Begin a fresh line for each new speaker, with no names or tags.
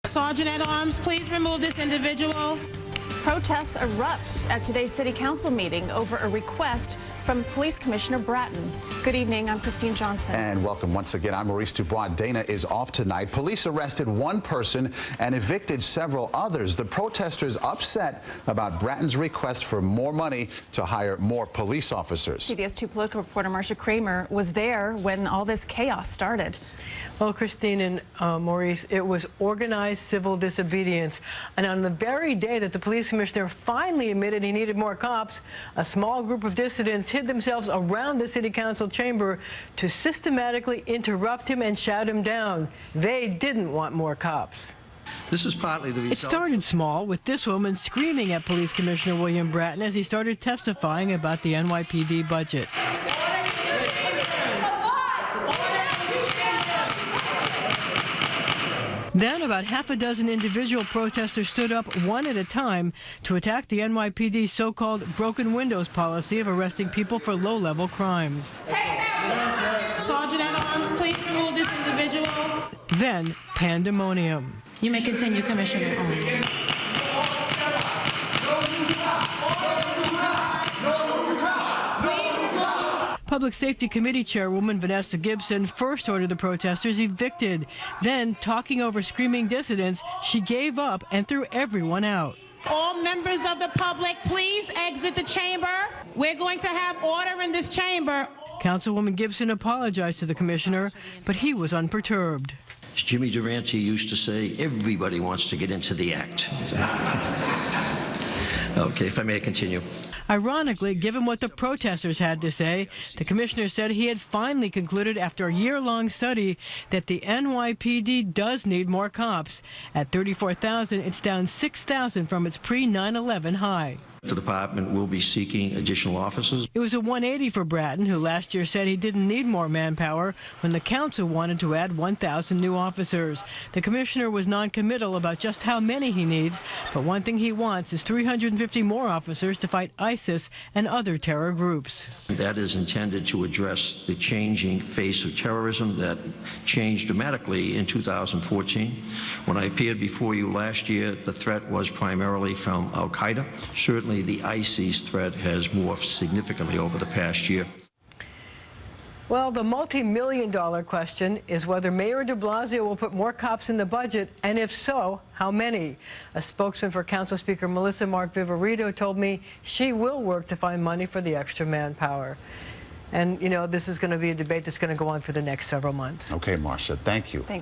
Sergeant at Arms, please remove this individual.
Protests erupt at today's City Council meeting over a request from Police Commissioner Bratton. Good evening, I'm Christine Johnson.
And welcome once again. I'm Maurice Dubois. Dana is off tonight. Police arrested one person and evicted several others. The protesters upset about Bratton's request for more money to hire more police officers.
CBS 2 political reporter Marcia Kramer was there when all this chaos started.
Well, Christine and Maurice, it was organized civil disobedience. And on the very day that the police commissioner finally admitted he needed more cops, a small group of dissidents hid themselves around the city council chamber to systematically interrupt him and shout him down. They didn't want more cops.
This is partly the result.
It started small, with this woman screaming at Police Commissioner William Bratton as he started testifying about the NYPD budget. Then about half a dozen individual protesters stood up one at a time to attack the NYPD's so-called broken windows policy of arresting people for low-level crimes.
Sergeant at Arms, please remove this individual.
Then pandemonium.
You may continue, Commissioner.
Public Safety Committee Chairwoman Vanessa Gibson first ordered the protesters evicted. Then, talking over screaming dissidents, she gave up and threw everyone out.
All members of the public, please exit the chamber. We're going to have order in this chamber.
Councilwoman Gibson apologized to the commissioner, but he was unperturbed.
As Jimmy Durante used to say, everybody wants to get into the act. Okay, if I may continue.
Ironically, given what the protesters had to say, the commissioner said he had finally concluded after a year-long study that the NYPD does need more cops. At 34,000, it's down 6,000 from its pre-9/11 high.
The department will be seeking additional officers.
It was a 180 for Bratton, who last year said he didn't need more manpower when the council wanted to add 1,000 new officers. The commissioner was non-committal about just how many he needs, but one thing he wants is 350 more officers to fight ISIS and other terror groups.
That is intended to address the changing face of terrorism that changed dramatically in 2014. When I appeared before you last year, the threat was primarily from Al-Qaeda. Certainly the ISIS threat has morphed significantly over the past year.
Well, the multi-million-dollar question is whether Mayor de Blasio will put more cops in the budget, and if so, how many? A spokesman for Council Speaker Melissa Mark Viverito told me she will work to find money for the extra manpower. And, you know, this is going to be a debate that's going to go on for the next several months.
Okay, Marcia, thank you.
Thanks.